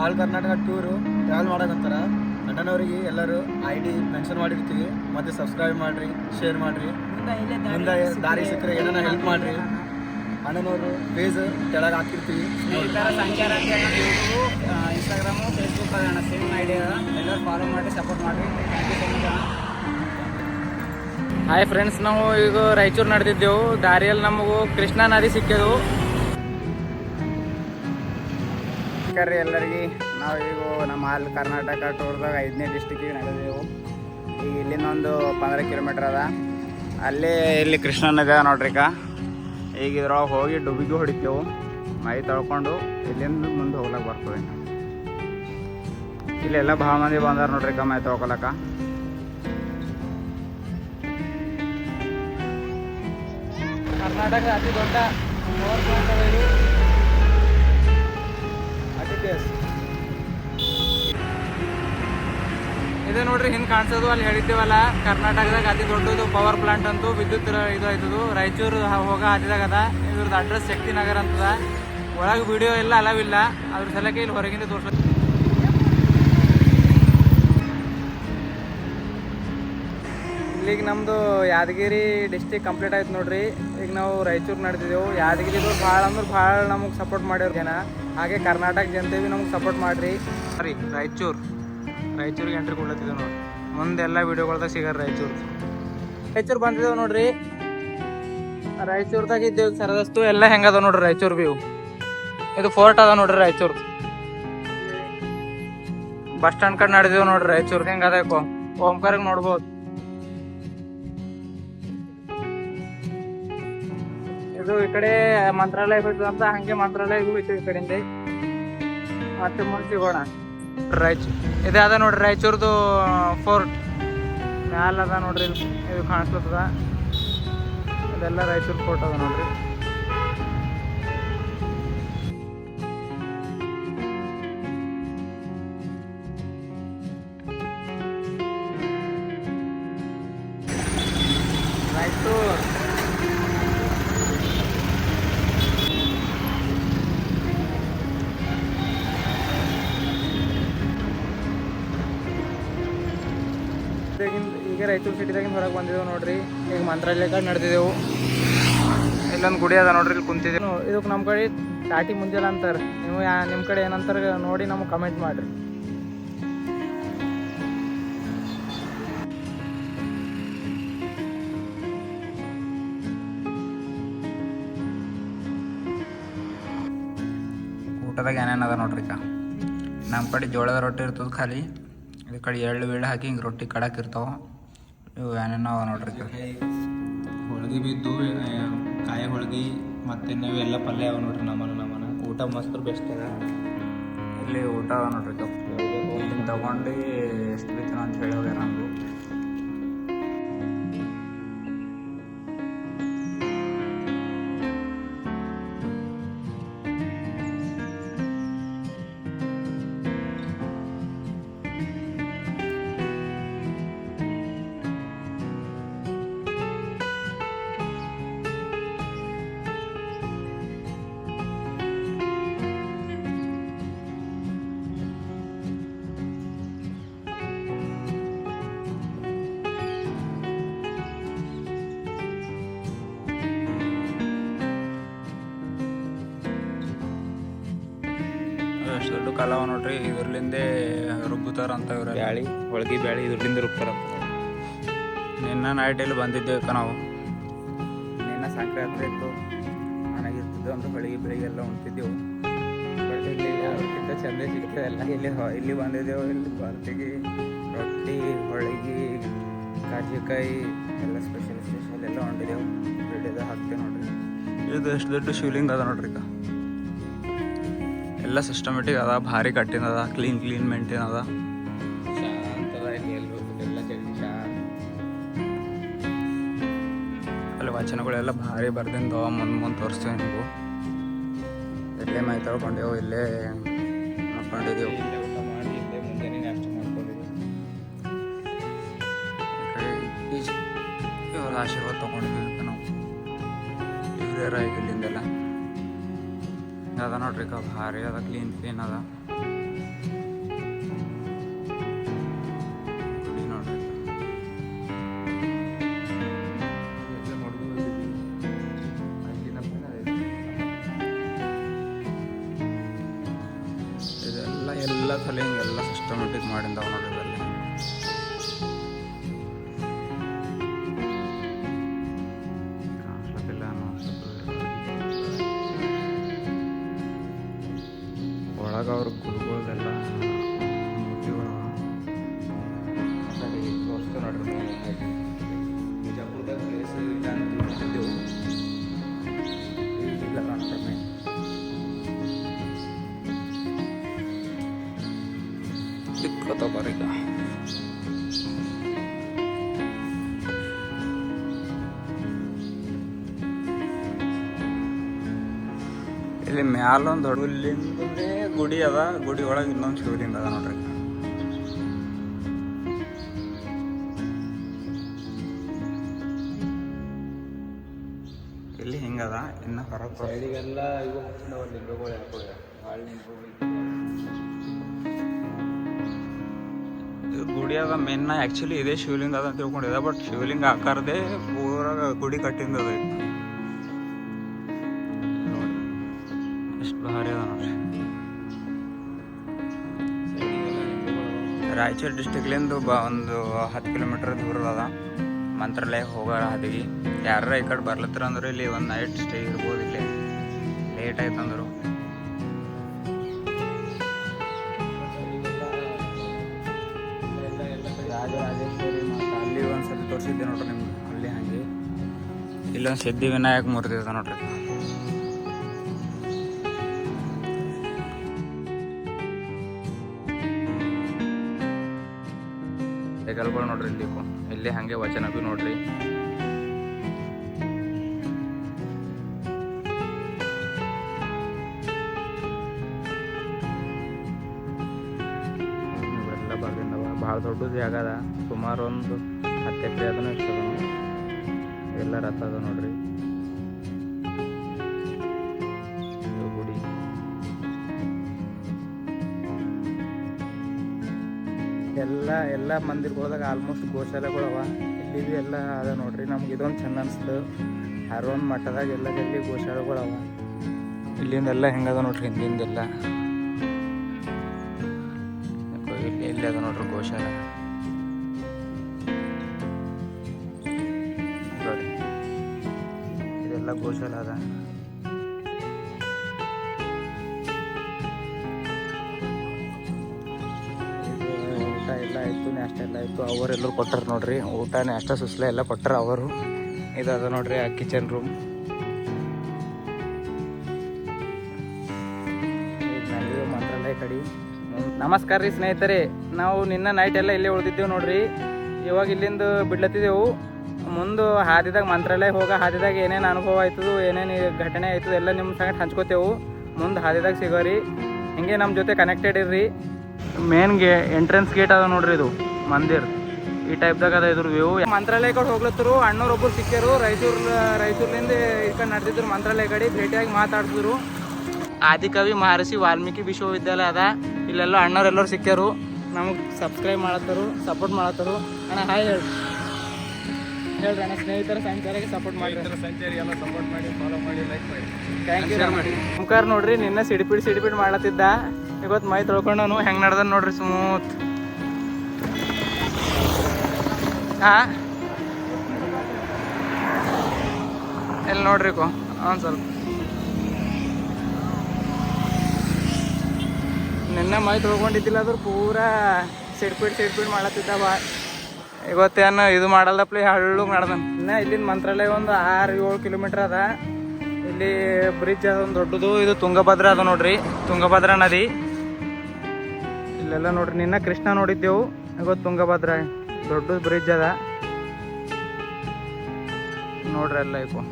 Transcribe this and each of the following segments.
All Karnataka tour travel ಮಾಡೋಕಂತಾರ. ಅಣ್ಣನವರಿಗೆ ಎಲ್ಲರೂ ID ಮೆನ್ಷನ್ ಮಾಡಿರ್ತೀವಿ. ಮತ್ತು ಸಬ್ಸ್ಕ್ರೈಬ್ ಮಾಡಿರಿ, ಶೇರ್ ಮಾಡಿರಿ. ಮುಂದೆ ದಾರಿ ಸಿಕ್ಕರೆ ಏನಾರ ಹೆಲ್ಪ್ ಮಾಡಿರಿ. ಅಣ್ಣನವರು ಪೇಜ್ ಕೆಳಗೆ ಹಾಕಿರ್ತೀವಿ. ಸ್ನೇಹಿತರ ಸಂಚಾರ ಅಂತ ಯೂಟ್ಯೂಬ್, ಇನ್ಸ್ಟಾಗ್ರಾಮು, ಫೇಸ್ಬುಕ್ ಅಣ್ಣ ಸೇಮ್ ಐಡಿಯಾ ಎಲ್ಲರೂ ಫಾಲೋ ಮಾಡಿ ಸಪೋರ್ಟ್ ಮಾಡಿರಿ. ಥ್ಯಾಂಕ್ ಯು ಸೊ ಮಚ್ ಅಣ್ಣ. ಹಾಯ್ ಫ್ರೆಂಡ್ಸ್, ನಾವು ಈಗ ರಾಯಚೂರು ನಡೆದಿದ್ದೆವು. ದಾರಿಯಲ್ಲಿ ನಮಗೂ ಕೃಷ್ಣಾ ನದಿ ಸಿಕ್ಕಿದೆವು. ಕರ್ರಿ ಎಲ್ಲರಿಗೆ. ನಾವು ಈಗ ನಮ್ಮ ಆಲ್ ಕರ್ನಾಟಕ ಟೂರ್ದಾಗ 5ನೇ ಡಿಸ್ಟಿಕ್ಕಿಗೆ ನಡೆದೆವು. ಈಗ ಇಲ್ಲಿಂದ ಒಂದು 15 ಕಿಲೋಮೀಟ್ರ್ ಅದ. ಅಲ್ಲೇ ಇಲ್ಲಿ ಕೃಷ್ಣಾ ನದಿ ಅದ ನೋಡ್ರಿ. ಈಗ ಇದ್ರೊಳಗೆ ಹೋಗಿ ಡುಬ್ಬಿಗೆ ಹೊಡಿತೇವು. ಮೈ ತೊಳ್ಕೊಂಡು ಇಲ್ಲಿಂದ ಮುಂದೆ ಹೋಗ್ಲಕ್ಕೆ ಬರ್ತದೆ. ಇಲ್ಲೆಲ್ಲ ಭಾಳ ಮಂದಿ ಬಂದಾರ ನೋಡ್ರಿ ಮೈ ತೊಳ್ಕೊಳಕ. ಕರ್ನಾಟಕದ ಅತಿ ದೊಡ್ಡ ಪವರ್ ಪ್ಲಾಂಟ್ ಅದ ಇದು. ಇದೆ ನೋಡ್ರಿ ಹಿಂದೆ ಕಾಣಿಸೋದು. ಅಲ್ಲಿ ಹೇಳಿದ್ದೇವಲ್ಲ, ಕರ್ನಾಟಕದಾಗ ಅತಿ ದೊಡ್ಡದು ಪವರ್ ಪ್ಲಾಂಟ್ ಅಂತೂ ವಿದ್ಯುತ್ ಇದು ಆಯ್ತದು. ರಾಯಚೂರು ಹೋಗೋ ಹಾದಿದಾಗ ಅದ. ಇದ್ರದ್ದು ಅಡ್ರೆಸ್ ಶಕ್ತಿನಗರ್ ಅಂತದ. ಒಳಗೆ ವಿಡಿಯೋ ಎಲ್ಲ ಅಲವಿಲ್ಲ, ಅದ್ರ ಸಲಕ್ಕೆ ಇಲ್ಲಿ ಹೊರಗಿಂದ ತೋರಿಸೋದು. ಇಲ್ಲಿಗೆ ನಮ್ಮದು ಯಾದಗಿರಿ ಡಿಸ್ಟಿಕ್ ಕಂಪ್ಲೀಟ್ ಆಯ್ತು ನೋಡ್ರಿ. ಈಗ ನಾವು ರಾಯಚೂರು ನಡೆದಿದ್ದೆವು. ಯಾದಗಿರಿದು ಭಾಳ ಅಂದ್ರೆ ಭಾಳ ನಮಗೆ ಸಪೋರ್ಟ್ ಮಾಡ್ಯಾರ ಜನ. ಹಾಗೆ ಕರ್ನಾಟಕ ಜನತೆ ಭೀ ನಮಗೆ ಸಪೋರ್ಟ್ ಮಾಡಿರಿ. ಸರಿ, ರಾಯಚೂರಿಗೆ ಎಂಟ್ರಿ ಕೊಡ್ಲತ್ತಿದ್ದೇವೆ ನೋಡ್ರಿ. ಮುಂದೆಲ್ಲ ವೀಡಿಯೋಗಳ್ದಾಗ ಸಿಗಾರ ರಾಯಚೂರು ಬಂದಿದ್ದೇವೆ ನೋಡ್ರಿ. ರಾಯಚೂರ್ದಾಗ ಇದ್ದೇವೆ. ಸರದಸ್ತು ಎಲ್ಲ ಹೆಂಗದ ನೋಡ್ರಿ ರಾಯಚೂರು ವ್ಯೂ. ಇದು ಫೋರ್ಟ್ ಅದ ನೋಡ್ರಿ ರಾಯಚೂರು. ಬಸ್ ಸ್ಟ್ಯಾಂಡ್ ಕಡೆ ನಡೆದೇವು ನೋಡ್ರಿ. ರಾಯಚೂರು ಹೆಂಗದ ಓಂಕಾರಿಗೆ ನೋಡ್ಬೋದು. ಇದು ಈ ಕಡೆ ಮಂತ್ರಾಲಯ ಅಂತ, ಹಂಗೆ ಮಂತ್ರಾಲಯ ಈ ಕಡೆಯಿಂದ ಮತ್ತೆ ಮುಂದೆ ಸಿಗೋಣ. ಇದೇ ಅದ ನೋಡ್ರಿ ರಾಯಚೂರ್ದು ಫೋರ್ಟ್. ಮ್ಯಾಲ ಅದ ನೋಡ್ರಿ, ಇದು ಕಾಣಿಸ್ಲತ್ತದ. ಇದೆಲ್ಲ ರಾಯಚೂರು ಫೋರ್ಟ್ ಅದ ನೋಡ್ರಿ. ರಾಯಚೂರು ಈಗ ರಾಯಚೂರು ಸಿಟಿದಾಗಿಂದ ಹೊರಗೆ ಬಂದಿದ್ದೇವೆ ನೋಡ್ರಿ. ಈಗ ಮಂತ್ರಾಲಯ ಕಡೆ ನಡೆದಿದ್ದೆವು. ಇಲ್ಲೊಂದು ಗುಡಿ ಅದ ನೋಡ್ರಿ, ಇಲ್ಲಿ ಕುಂತಿದ್ದೇವೆ. ಇದಕ್ಕೆ ನಮ್ಮ ಕಡೆ ಟಾಟಿ ಮುಂಜಾನೆ ಅಂತಾರೆ. ನೀವು ನಿಮ್ಮ ಕಡೆ ಏನಂತಾರೆ ನೋಡಿ ನಮಗೆ ಕಮೆಂಟ್ ಮಾಡಿರಿ. ಊಟದಾಗ ಏನೇನದ ನೋಡ್ರಿ. ನಮ್ಮ ಕಡೆ ಜೋಳದ ರೊಟ್ಟಿ ಇರ್ತದೆ ಖಾಲಿ. ಈ ಕಡೆ ಎಳ್ಳು ಬೀಳು ಹಾಕಿ ಹಿಂಗೆ ರೊಟ್ಟಿ ಕಡಾಕ್ ಇರ್ತಾವ. ಇವು ಏನೇನೋ ಅವ ನೋಡ್ರಿ. ಹೋಳ್ಗೆ ಬಿದ್ದು ಕಾಯಿ ಹೋಳ್ಗೆ ಮತ್ತು ನಾವು ಎಲ್ಲ ಪಲ್ಯ ಅವ ನೋಡ್ರಿ. ನಮ್ಮನ ಊಟ ಮಸ್ತ್ ಬೆಸ್ಟ್ ಅದ. ಇಲ್ಲಿ ಊಟ ಅವ ನೋಡ್ರಿ. ಇಲ್ಲಿಂದ ತಗೊಂಡು ಎಷ್ಟು ಬಿತ್ತು ಅಂತ ಹೇಳಿ ಹೋಗ್ಯಾರ ನಮಗೂ. ಎಷ್ಟು ದೊಡ್ಡ ಕಾಲವ ನೋಡ್ರಿ. ಇದ್ರಲಿಂದೇ ರುಬ್ಬುತ್ತಾರ ಅಂತ. ಇವ್ರ ಹೋಳ್ಗೆ ಬ್ಯಾಳಿ ಇದ್ರಲಿಂದ ರುಬ್ತಾರಂತ. ನಿನ್ನ ನೈಟಲ್ಲಿ ಬಂದಿದ್ದೇವೆ ನಾವು. ನಿನ್ನ ಸಂಕ್ರಾಂತಿ ಇತ್ತು, ಮನೆಗಿರ್ತಿದ್ದೆವು ಅಂದ್ರೆ ಬೆಳಿಗ್ಗೆ ಬೆಳಿಗ್ಗೆಲ್ಲ ಉಣ್ತಿದ್ದೆವು. ಬಟ್ ಇಲ್ಲಿ ಅವ್ರಿಗಿಂತ ಚಂದ ಸಿಗ್ತದೆಲ್ಲ. ಇಲ್ಲಿ ಬಂದಿದ್ದೆವು. ಇಲ್ಲಿ ಬರ್ತಿಗೆ ರೊಟ್ಟಿ, ಹೋಳಿಗೆ, ಕಜ್ಜಿಕಾಯಿ ಎಲ್ಲ ಸ್ಪೆಷಲ್ ಎಲ್ಲ ಹೊಂಟಿದ್ದೆವು. ವಿಡಿಯೋದ ಹಾಕ್ತೇವೆ ನೋಡ್ರಿ. ಇದು ಎಷ್ಟು ದೊಡ್ಡ ಶಿವಲಿಂಗ ಅದ ನೋಡ್ರಿ. ಎಲ್ಲ ಸಿಸ್ಟಮೆಟಿಕ್ ಅದ, ಭಾರಿ ಕಟ್ಟಿನ ಅದ, ಕ್ಲೀನ್ ಮೇಂಟೈನ್ ಅದ. ಅಲ್ಲಿ ವಚನಗಳೆಲ್ಲ ಭಾರಿ ಬರ್ದಿಂದ ಮುಂದೆ ತೋರಿಸ್ತೇವೆ ನೀವು. ಇಲ್ಲೇ ಮೈ ತೊಳ್ಕೊಂಡೆವು, ಇಲ್ಲೇ ಮಾಡ್ಕೊಂಡಿದ್ದೆವು. ಊಟ ಮಾಡಿ ಇಲ್ಲೇ ಮುಂಜಾನೆ ನಾಷ್ಟ ಮಾಡ್ಕೊಂಡಿದ್ದೆವು. ಇವ್ರ ಆಶೀರ್ವಾದ ತೊಗೊಂಡಿದ್ದೀವಿ ನಾವು. ಹಿರಿಯರ ಇಲ್ಲಿಂದೆಲ್ಲ ಅದ ನೋಡ್ರಿ. ಭಾರಿ ಅದ, ಕ್ಲೀನ್ ಅದ. ತಲೆ ಹಿಂಗೆಲ್ಲ ಸಿಸ್ಟಮೆಟಿಕ್ ಮಾಡಿಂದಾವ ನೋಡ್ರಿ ಅಲ್ಲಿ. ಒಳಗೆ ಅವ್ರ ಗುರುಗಳ್ದೆಲ್ಲ ಮೂರ್ತಿಗಳು ಸರಿ ತೋರಿಸ್ತು ನೋಡ್ರಿ. ಬಿಜಾಪುರದಾಗ ಪ್ಲೇಸ್ ಇಲ್ಲ ಅಂತ ತಿಳ್ಕೊಂಡಿದ್ದೆವು, ಇಲ್ಲ ನೋಡ್ರಿ. ಸಿಕ್ಕತ್ತಪ್ಪ ಈಗ ಇಲ್ಲಿ ಮ್ಯಾಲೊಂದು ದೊಡ್ಡ ಹುಲ್ಲಿಂದೇ ಗುಡಿ ಅದ, ಗುಡಿ ಒಳಗೆ ಇನ್ನೊಂದು ಶಿವಲಿಂಗ ಅದ ನೋಡ್ರಿ. ಇಲ್ಲಿ ಹಿಂಗದ. ಇನ್ನು ಹೊರಗೆ ಸೈಡಿಗೆಲ್ಲ ಇವು ಲಿಂಗಗಳು ಹಾಕೋದ ಭಾಳ ಲಿಂಗಗಳು. ಇದು ಗುಡಿ ಅದ ಮೇನ್ನ ಆ್ಯಕ್ಚುಲಿ ಇದೇ ಶಿವಲಿಂಗ ಅದ ಅಂತ ತಿಳ್ಕೊಂಡಿದೆ, ಬಟ್ ಶಿವಲಿಂಗ ಆಕಾರದೇ ಪೂರ ಗುಡಿ ಕಟ್ಟಿಂದ ಅದ. ಎಷ್ಟು ಭಾರಿ ಅದ ನೋಡ್ರಿ. ರಾಯಚೂರು ಡಿಸ್ಟಿಕ್ಲಿಂದ ಒಂದು 10 ಕಿಲೋಮೀಟರ್ ದೂರ ಅದ ಮಂತ್ರಾಲಯ ಹೋಗೋ ಹಾದಿಗೆ. ಯಾರ ಈ ಕಡೆ ಬರ್ಲತ್ತರ ಅಂದ್ರೆ ಇಲ್ಲಿ ಒಂದು ನೈಟ್ ಸ್ಟೇ ಇರ್ಬೋದು. ಇಲ್ಲಿ ಲೇಟ್ ಆಯ್ತು ಅಂದರು. ರಾಜರಾಜೇಶ್ವರಿ ಮತ್ತು ಅಲ್ಲಿ ಒಂದ್ಸತಿ ತೋರಿಸಿದ್ದೆ ನೋಡ್ರಿ ನಿಮ್ಗೆ. ಅಲ್ಲಿ ಹಾಗೆ ಇಲ್ಲೊಂದು ಸಿದ್ಧಿವಿನಾಯಕ ಮೂರ್ತಿ ಅದ ನೋಡ್ರಿ. ಹೆಗಲ್ಗಳು ನೋಡ್ರಿ ಇಲ್ಲಿ ಹಾಗೆ ವಚನ ಬಿ ನೋಡ್ರಿ. ಇವೆಲ್ಲ ಬರ್ದಿಂದವ. ಭಾಳ ದೊಡ್ಡ ಜಾಗ ಅದ, ಸುಮಾರು ಒಂದು 10 ಎಕರೆ ಅದನ್ನು ಇರ್ತದ. ಎಲ್ಲ ರಥ ಅದ ನೋಡ್ರಿ. ಗುಡಿ ಎಲ್ಲ ಮಂದಿರಗಳದಾಗ ಆಲ್ಮೋಸ್ಟ್ ಗೋಶಾಲೆಗಳವ. ಇಲ್ಲಿ ಭೀ ಎಲ್ಲ ಅದ ನೋಡ್ರಿ. ನಮ್ಗೆ ಇದೊಂದು ಚಂದ ಅನಿಸ್ತು. ಹರವನ್ ಮಠದಾಗ ಎಲ್ಲ ಜಲ್ದಿ ಗೋಶಾಲೆಗಳವ. ಇಲ್ಲಿಂದೆಲ್ಲ ಹೆಂಗದ ನೋಡ್ರಿ, ಹಿಂದಿಂದೆಲ್ಲ ಇಲ್ಲಿ ಅದ ನೋಡ್ರಿ ಗೋಶಾಲೆ. ನೋಡಿ ಇದೆಲ್ಲ ಗೋಶಾಲೆ ಅದ. ಊಟ ಎಲ್ಲ ಆಯಿತು, ನಾಷ್ಟ ಎಲ್ಲ ಆಯಿತು. ಅವರೆಲ್ಲರೂ ಕೊಟ್ಟಾರ ನೋಡ್ರಿ ಊಟ, ನಾಷ್ಟ, ಸುಸ್ಲೆ ಎಲ್ಲ ಕೊಟ್ಟಾರ ಅವರು. ಇದದ ನೋಡ್ರಿ ಆ ಕಿಚನ್ ರೂಮ್. ಮಂತ್ರಾಲಯ ಕಡೆ. ನಮಸ್ಕಾರ ರೀ ಸ್ನೇಹಿತರೆ, ನಾವು ನಿನ್ನ ನೈಟ್ ಎಲ್ಲ ಇಲ್ಲೇ ಉಳಿದಿದ್ದೇವೆ ನೋಡ್ರಿ. ಇವಾಗ ಇಲ್ಲಿಂದ ಬಿಡ್ಲತ್ತಿದ್ದೆವು. ಮುಂದೆ ಹಾದಿದಾಗ ಮಂತ್ರಾಲಯ ಹೋಗೋ ಹಾದಿದಾಗ ಏನೇನು ಅನುಭವ ಆಯ್ತದು, ಏನೇನು ಘಟನೆ ಆಯ್ತದ ಎಲ್ಲ ನಿಮ್ಮ ಸಂಗಟ ಹಂಚ್ಕೋತೇವು. ಮುಂದೆ ಹಾದಿದಾಗ ಸಿಗೋರಿ. ಹಿಂಗೆ ನಮ್ಮ ಜೊತೆ ಕನೆಕ್ಟೆಡ್ ಇರ್ರಿ. ಮೇನ್ ಎಂಟ್ರೆನ್ಸ್ ಗೇಟ್ ಅದ ನೋಡ್ರಿ, ಇದು ಮಂದಿರ್ ಈ ಟೈಪ್ದಾಗ ಅದ. ಇದ್ರ ವ್ಯೂ ಮಂತ್ರಾಲಯ ಕಡೆ ಹೋಗ್ಲತ್ತರು. ಅಣ್ಣವ್ರೊಬ್ಬರು ಸಿಕ್ಕ್ಯಾರು ರಾಯಚೂರ್ಲಿಂದ ಈ ಕಡೆ ನಡೆದಿದ್ರು. ಮಂತ್ರಾಲಯ ಕಡೆ ಭೇಟಿಯಾಗಿ ಮಾತಾಡ್ತಿದ್ರು. ಆದಿಕವಿ ಮಹರ್ಷಿ ವಾಲ್ಮೀಕಿ ವಿಶ್ವವಿದ್ಯಾಲಯ ಅದ. ಇಲ್ಲೆಲ್ಲ ಅಣ್ಣವ್ರೆಲ್ಲರೂ ಸಿಕ್ಕ್ಯಾರು. ನಮಗೆ ಸಬ್ಸ್ಕ್ರೈಬ್ ಮಾಡತ್ತರು, ಸಪೋರ್ಟ್ ಮಾಡತ್ತರು. ಅಣ್ಣ ಹಾಯ್ ಹೇಳ್ರಿ ಅಣ್ಣ. ಸ್ನೇಹಿತರ ಸಂಚಾರಕ್ಕೆ ಸಪೋರ್ಟ್ ಮಾಡಿ, ಸಪೋರ್ಟ್ ಮಾಡಿ, ಫಾಲೋ ಮಾಡಿ, ಲೈಕ್ ಮಾಡಿ. ಥ್ಯಾಂಕ್ ಯು ಮಾಡಿ. ನಮ್ಕಾರ ನೋಡ್ರಿ ನಿನ್ನ ಸಿಡಿಪಿಡ್ ಮಾಡ್ಲತ್ತಿದ್ದ. ಇವತ್ತು ಮೈ ತೊಳ್ಕೊಂಡನು. ಹೆಂಗೆ ನಡ್ದ ನೋಡ್ರಿ ಸ್ಮೂತ್. ಹಾಂ ಎಲ್ಲಿ ನೋಡ್ರಿ ಒಂದು ಸ್ವಲ್ಪ ನಿನ್ನೆ ಮೈ ತೊಳ್ಕೊಂಡಿದ್ದಿಲ್ಲ ಆದ್ರೂ ಪೂರಾ ಸಿಡ್ಪಿಡ್ ಮಾಡ್ಲತ್ತಿದ್ದ. ಇವತ್ತೇನು ಇದು ಮಾಡಲ್ಲಪ್ಲಿ ಹಳ್ಳು ನಡ್ದನ್. ಇನ್ನು ಇಲ್ಲಿಂದ ಮಂತ್ರಾಲಯ ಒಂದು 6-7 ಕಿಲೋಮೀಟ್ರ್ ಅದ. ಇಲ್ಲಿ ಬ್ರಿಡ್ಜ್ ಅದ ಒಂದು ದೊಡ್ಡದು. ಇದು ತುಂಗಭದ್ರಾ ಅದ ನೋಡ್ರಿ, ತುಂಗಭದ್ರಾ ನದಿ. ಇಲ್ಲೆಲ್ಲ ನೋಡ್ರಿ ನಿನ್ನ ಕೃಷ್ಣ ನೋಡಿದ್ದೆವು. ಇವತ್ತು ತುಂಗಭದ್ರಾ ದೊಡ್ಡ ಬ್ರಿಡ್ಜ್ ಅದ ನೋಡ್ರಿ. ಎಲ್ಲ ಇವು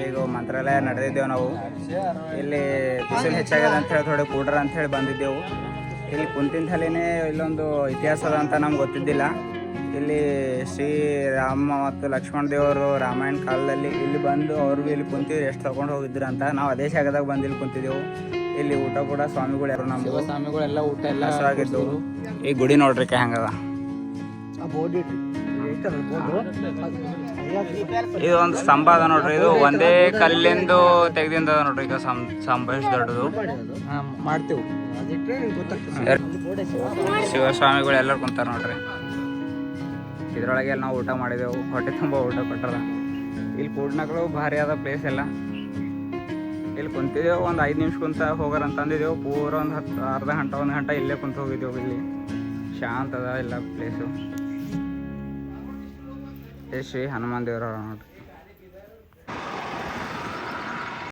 ಈಗ ಮಂತ್ರಾಲಯ ನಡೆದಿದ್ದೇವೆ ನಾವು. ಇಲ್ಲಿ ಬಿಸಿಲು ಹೆಚ್ಚಾಗ್ಯದ ಅಂತ ಹೇಳಿ ಥೋಡೆ ಕೂಡ್ರ ಅಂತ ಹೇಳಿ ಬಂದಿದ್ದೆವು. ಇಲ್ಲಿ ಕುಂತಿನ ತಲೆನೇ ಇಲ್ಲೊಂದು ಇತಿಹಾಸ ಅದ ಅಂತ ನಮ್ಗೆ ಗೊತ್ತಿದ್ದಿಲ್ಲ. ಇಲ್ಲಿ ಶ್ರೀರಾಮ ಮತ್ತು ಲಕ್ಷ್ಮಣ ದೇವರು ರಾಮಾಯಣ ಕಾಲದಲ್ಲಿ ಇಲ್ಲಿ ಬಂದು ಅವ್ರು ಇಲ್ಲಿ ಕುಂತಿದ್ರು ಎಷ್ಟು ತಗೊಂಡು ಹೋಗಿದ್ರು ಅಂತ. ನಾವು ಅದೇ ಜಾಗದಾಗ ಬಂದು ಇಲ್ಲಿ ಕುಂತಿದ್ದೆವು. ಇಲ್ಲಿ ಊಟ ಕೂಡ ಸ್ವಾಮಿಗಳು ಯಾರು ನಮ್ಮ ಸ್ವಾಮಿಗಳೆಲ್ಲ ಊಟ ಎಲ್ಲ ಆಗಿದ್ದವು. ಈ ಗುಡಿ ನೋಡ್ರಿ ಹೆಂಗದ. ಇದು ಒಂದು ಸ್ತಂಭ ಅದ ನೋಡ್ರಿ. ಇದು ಒಂದೇ ಕಲ್ಲಿಂದು ತೆಗ್ದಿಂದ ಅದ ನೋಡ್ರಿ. ಈಗ ಸ್ತಂಭ ಎಷ್ಟು ದೊಡ್ಡದು ಮಾಡ್ತೇವೆ. ಶಿವಸ್ವಾಮಿಗಳು ಎಲ್ಲರೂ ಕುಂತಾರ ನೋಡ್ರಿ. ಇದ್ರೊಳಗೆ ನಾವು ಊಟ ಮಾಡಿದೆವು. ಹೊಟ್ಟೆ ತುಂಬ ಊಟ ಕೊಟ್ಟಾರ. ಇಲ್ಲಿ ಕೂಡ್ನಗಳು ಭಾರಿ ಆದ ಪ್ಲೇಸ್ ಎಲ್ಲ. ಇಲ್ಲಿ ಕುಂತಿದ್ದೆವು. ಒಂದು 5 ನಿಮಿಷ ಕುಂತ ಹೋಗೋರ ಅಂತ ಅಂದಿದ್ದೆವು. ಪೂರ ಒಂದು ಅರ್ಧ ಗಂಟೆ 1 ಗಂಟೆ ಇಲ್ಲೇ ಕುಂತ ಹೋಗಿದ್ದೆವು. ಇಲ್ಲಿ ಶಾಂತ ಅದ ಎಲ್ಲ ಪ್ಲೇಸು. ಶ್ರೀ ಹನುಮಾನ್ ದೇವ್ರ ನೋಡ್ರಿ.